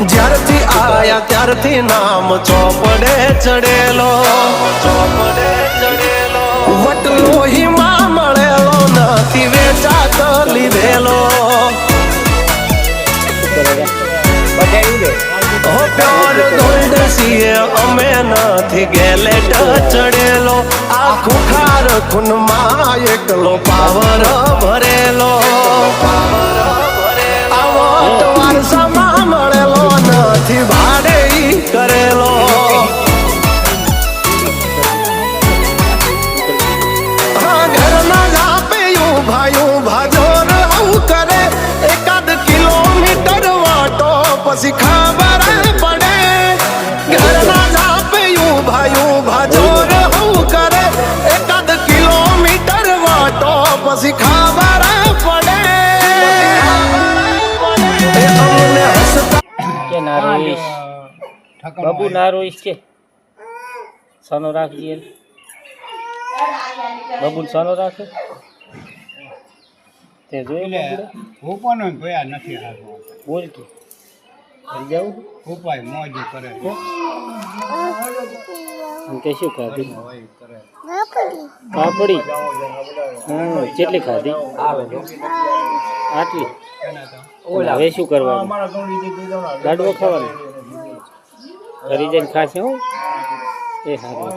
જ્યારથી આયા ત્યારથી નામ ચોપડે ચડેલો, વટલો હિમા મળેલો નથી વેચાત લીધેલો. પ્યોર ગોલ્ડ સીએ અમે નથી ગેલેટ ચડેલો. આ ખુખાર ખૂનમાં એકલો પાવર ભરેલો. આવો વારસામાં મળેલો નથી ભાડે કરેલો. ઘરના જાપે ભાયું ભાજોર આવું કરે. એકાદ કિલોમીટર વાટો પછી ખબર પડે. ઘરના જાપે ભાયું ભાજોર આવું કરે. એકાદ કિલોમીટર વાટો પછી ખબર પડે. અમને હસતા કે નારોઈશ બાબુ નારોઈશ કે સનો રાખજે બાબુ સનો રાખે તે જોઈ ઉપાનો ગયા નથી હાથમાં બોલ કે જાઉં ઉપાય મોજ કરે કે શું ખાધી પાપડી કેટલી ખાધી આટલી હવે શું કરવાનું લાડવો ખાવાનું ઘરે જઈને ખાશે હું એ સારું